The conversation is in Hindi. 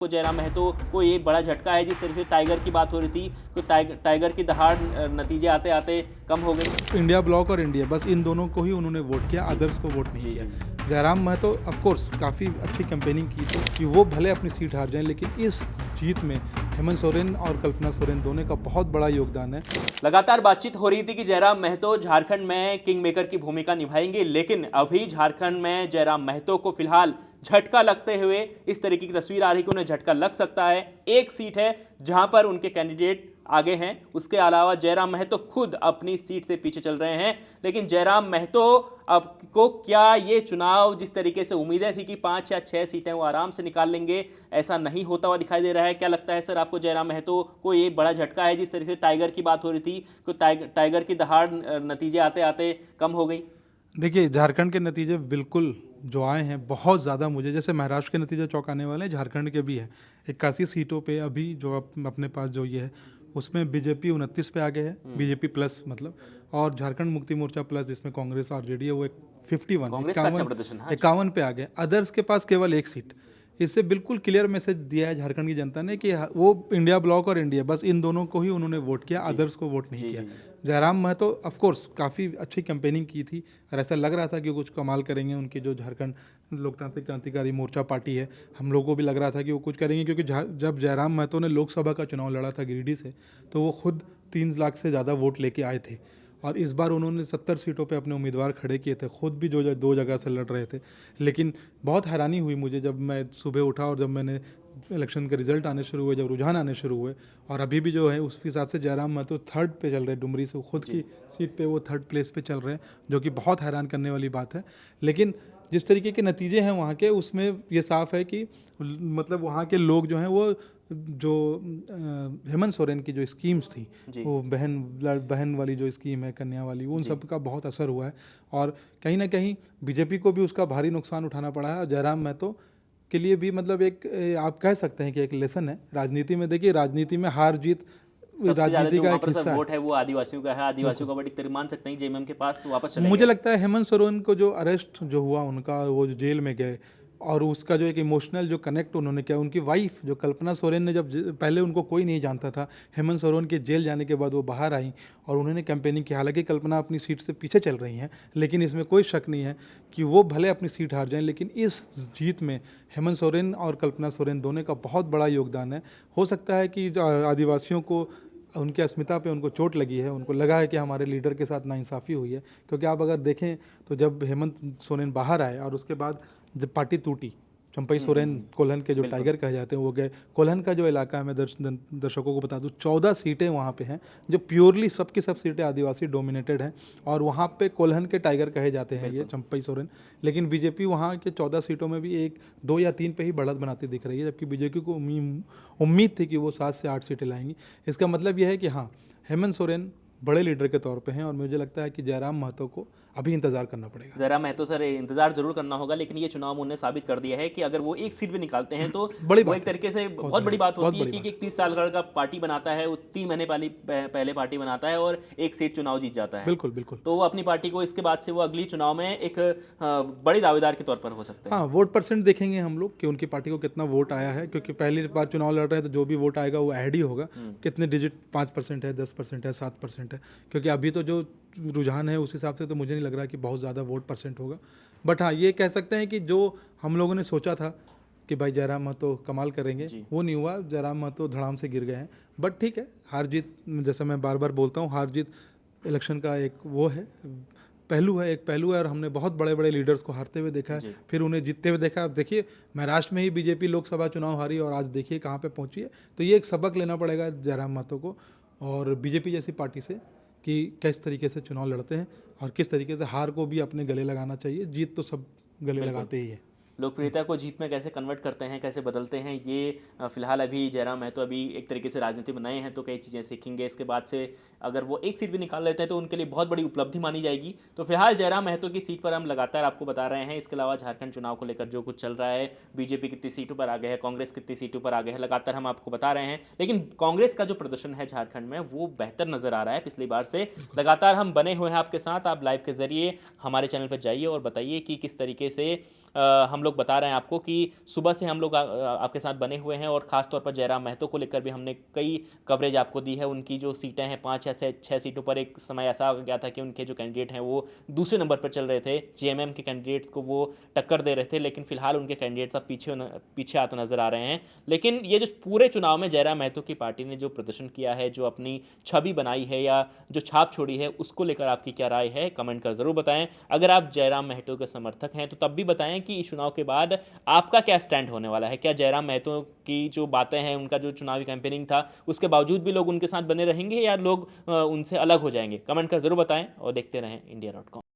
को जयराम महतो को ये बड़ा झटका है। जिस तरीके से टाइगर की बात हो रही थी तो टाइगर की दहाड़ नतीजे आते आते कम हो गई। इंडिया ब्लॉक और इंडिया बस इन दोनों को ही उन्होंने वोट किया, अदर्स को वोट नहीं किया। जयराम महतो ऑफ कोर्स काफ़ी अच्छी कैंपेनिंग की थी कि वो भले अपनी सीट हार जाएं, लेकिन इस जीत में हेमंत सोरेन और कल्पना सोरेन दोनों का बहुत बड़ा योगदान है। लगातार बातचीत हो रही थी कि जयराम महतो झारखंड में किंग मेकर की भूमिका निभाएंगे, लेकिन अभी झारखंड में जयराम महतो को फिलहाल झटका लगते हुए इस तरीके की तस्वीर आ रही कि उन्हें झटका लग सकता है। एक सीट है जहां पर उनके कैंडिडेट आगे हैं, उसके अलावा जयराम महतो खुद अपनी सीट से पीछे चल रहे हैं। लेकिन जयराम महतो अब को क्या ये चुनाव जिस तरीके से उम्मीदें थी कि 5 या 6 सीटें वो आराम से निकाल लेंगे, ऐसा नहीं होता हुआ दिखाई दे रहा है। क्या लगता है सर आपको जयराम महतो को ये बड़ा झटका है? जिस तरीके से टाइगर की बात हो रही थी तो टाइगर की दहाड़ नतीजे आते आते कम हो गई। देखिए, झारखंड के नतीजे बिल्कुल जो आए हैं बहुत ज़्यादा, मुझे जैसे महाराष्ट्र के नतीजे चौंकाने वाले हैं, झारखंड के भी हैं। 81 सीटों पे अभी जो अपने पास जो ये है उसमें बीजेपी 29 पे आगे है, बीजेपी प्लस मतलब, और झारखंड मुक्ति मोर्चा प्लस जिसमें कांग्रेस आरजेडी है वो एक 51 पे आ गए। अदर्स के पास केवल एक सीट। इससे बिल्कुल क्लियर मैसेज दिया है झारखंड की जनता ने कि वो इंडिया ब्लॉक और इंडिया बस इन दोनों को ही उन्होंने वोट किया, अदर्स को वोट नहीं किया। जयराम महतो ऑफ कोर्स काफ़ी अच्छी कैंपेनिंग की थी और ऐसा लग रहा था कि कुछ कमाल करेंगे। उनकी जो झारखंड लोकतांत्रिक क्रांतिकारी मोर्चा पार्टी है, हम लोगों को भी लग रहा था कि वो कुछ करेंगे, क्योंकि जब जयराम महतो ने लोकसभा का चुनाव लड़ा था गिरिडीह से, तो वो खुद 3 लाख से ज़्यादा वोट लेके आए थे। और इस बार उन्होंने 70 सीटों पे अपने उम्मीदवार खड़े किए थे, खुद भी जो 2 जगह से लड़ रहे थे। लेकिन बहुत हैरानी हुई मुझे जब मैं सुबह उठा और जब मैंने इलेक्शन के रिजल्ट आने शुरू हुए, जब रुझान आने शुरू हुए, और अभी भी जो है उस हिसाब से जयराम महतो 3rd पे चल रहे हैं। डुमरी से खुद की सीट पे वो 3rd प्लेस पे चल रहे हैं, जो कि बहुत हैरान करने वाली बात है। लेकिन जिस तरीके के नतीजे हैं वहाँ के, उसमें ये साफ है कि मतलब वहाँ के लोग जो हैं वो जो हेमंत सोरेन की जो स्कीम्स थी, वो बहन वाली जो स्कीम है, कन्या वाली, वो उन सब का बहुत असर हुआ है। और कहीं ना कहीं बीजेपी को भी उसका भारी नुकसान उठाना पड़ा है। और जयराम महतो के लिए भी मतलब एक आप कह सकते हैं कि एक लेसन है राजनीति में। देखिए, राजनीति में हार जीत राजनीति का एक हिस्सा वोट है वो आदिवासियों का है। आदिवासियों का बड़ी मान सकते हैं जेएमएम के पास वापस चले मुझे लगता है हेमंत सोरेन को जो अरेस्ट जो हुआ उनका, वो जो जेल में गए, और उसका जो एक इमोशनल जो कनेक्ट उन्होंने किया, उनकी वाइफ जो कल्पना सोरेन ने, जब पहले उनको कोई नहीं जानता था, हेमंत सोरेन के जेल जाने के बाद वो बाहर आई और उन्होंने कैंपेनिंग की। हालांकि कल्पना अपनी सीट से पीछे चल रही हैं, लेकिन इसमें कोई शक नहीं है कि वो भले अपनी सीट हार जाएं, लेकिन इस जीत में हेमंत सोरेन और कल्पना सोरेन दोनों का बहुत बड़ा योगदान है। हो सकता है कि आदिवासियों को उनकी अस्मिता पे उनको चोट लगी है, उनको लगा है कि हमारे लीडर के साथ नाइंसाफ़ी हुई है। क्योंकि आप अगर देखें तो जब हेमंत सोरेन बाहर आए और उसके बाद जब पार्टी टूटी, चंपई सोरेन कोल्हन के जो टाइगर कहे जाते हैं वो गए। कोल्हन का जो इलाका है, मैं दर्शकों को बता दूं, 14 सीटें वहाँ पे हैं जो प्योरली सबकी सब सीटें आदिवासी डोमिनेटेड हैं, और वहाँ पे कोल्हन के टाइगर कहे जाते हैं ये चंपई सोरेन। लेकिन बीजेपी वहाँ के 14 सीटों में भी 1, 2 या 3 पे ही बढ़त बनाती दिख रही है, जबकि बीजेपी को उम्मीद थी कि वो 7 से 8 सीटें लाएंगी। इसका मतलब यह है कि हाँ, हेमंत सोरेन बड़े लीडर के तौर पे हैं, और मुझे लगता है कि जयराम महतो को अभी इंतजार करना पड़ेगा। जयराम महतो सर, इंतजार जरूर करना होगा, लेकिन ये चुनाव उन्होंने साबित कर दिया है कि अगर वो एक सीट भी निकालते हैं तो वो एक तरीके से बहुत बड़ी बात होती है कि एक 30 साल का पार्टी बनाता है, वो 3 महीने पहले पार्टी बनाता है और एक सीट चुनाव जीत जाता है। बिल्कुल बिल्कुल। तो वो अपनी पार्टी को इसके बाद से वो अगली चुनाव में एक बड़ी दावेदार के तौर पर हो सकते हैं। हाँ, वोट परसेंट देखेंगे हम लोग कि उनकी पार्टी को कितना वोट आया है, क्योंकि पहली बार चुनाव लड़ रहे हैं तो जो भी वोट आएगा वो ऐड ही होगा। कितने डिजिट, 5% है, 10% है, 7% है, क्योंकि अभी तो जो रुझान है उस हिसाब से तो मुझे नहीं लग रहा कि बहुत ज़्यादा वोट परसेंट होगा। बट हाँ, ये कह सकते हैं कि जो हम लोगों ने सोचा था कि भाई जयराम महतो कमाल करेंगे, वो नहीं हुआ। जयराम महतो धड़ाम से गिर गए हैं। बट ठीक है, हार जीत, जैसा मैं बार बार बोलता हूँ, हार जीत इलेक्शन का एक वो है, पहलू है, और हमने बहुत बड़े बड़े लीडर्स को हारते हुए देखा है, फिर उन्हें जीतते हुए देखा। अब देखिए, महाराष्ट्र में ही बीजेपी लोकसभा चुनाव हारी और आज देखिए कहाँ पे पहुँची है। तो ये एक सबक लेना पड़ेगा जयराम महतो को और बीजेपी जैसी पार्टी से कि किस तरीके से चुनाव लड़ते हैं और किस तरीके से हार को भी अपने गले लगाना चाहिए। जीत तो सब गले लगाते ही है। लोकप्रियता को जीत में कैसे कन्वर्ट करते हैं, कैसे बदलते हैं, ये फिलहाल अभी जयराम महतो अभी एक तरीके से राजनीति में नए हैं तो कई चीज़ें सीखेंगे। इसके बाद से अगर वो एक सीट भी निकाल लेते हैं तो उनके लिए बहुत बड़ी उपलब्धि मानी जाएगी। तो फिलहाल जयराम महतो की सीट पर हम लगातार आपको बता रहे हैं। इसके अलावा झारखंड चुनाव को लेकर जो कुछ चल रहा है, बीजेपी कितनी सीटों पर आगे है, कांग्रेस कितनी सीटों पर आगे है, लगातार हम आपको बता रहे हैं। लेकिन कांग्रेस का जो प्रदर्शन है झारखंड में वो बेहतर नजर आ रहा है पिछली बार से। लगातार हम बने हुए हैं आपके साथ। आप लाइव के जरिए हमारे चैनल पर जाइए और बताइए कि किस तरीके से हम लोग लोग बता रहे हैं आपको कि सुबह से हम लोग आपके साथ बने हुए हैं और ख़ासतौर पर जयराम महतो को लेकर भी हमने कई कवरेज आपको दी है। उनकी जो सीटें हैं 5 या 6 सीटों पर एक समय ऐसा आ गया था कि उनके जो कैंडिडेट हैं वो दूसरे नंबर पर चल रहे थे, जेएमएम के कैंडिडेट्स को वो टक्कर दे रहे थे, लेकिन फिलहाल उनके कैंडिडेट्स अब पीछे आते नजर आ रहे हैं। लेकिन ये जो पूरे चुनाव में जयराम महतो की पार्टी ने जो प्रदर्शन किया है, जो अपनी छवि बनाई है या जो छाप छोड़ी है, उसको लेकर आपकी क्या राय है, कमेंट कर ज़रूर बताएं। अगर आप जयराम महतो के समर्थक हैं तो तब भी बताएं कि इस चुनाव के बाद आपका क्या स्टैंड होने वाला है। क्या जयराम महतो की जो बातें हैं, उनका जो चुनावी कैंपेनिंग था, उसके बावजूद भी लोग उनके साथ बने रहेंगे या लोग उनसे अलग हो जाएंगे? कमेंट कर ज़रूर बताएं और देखते रहें India.com।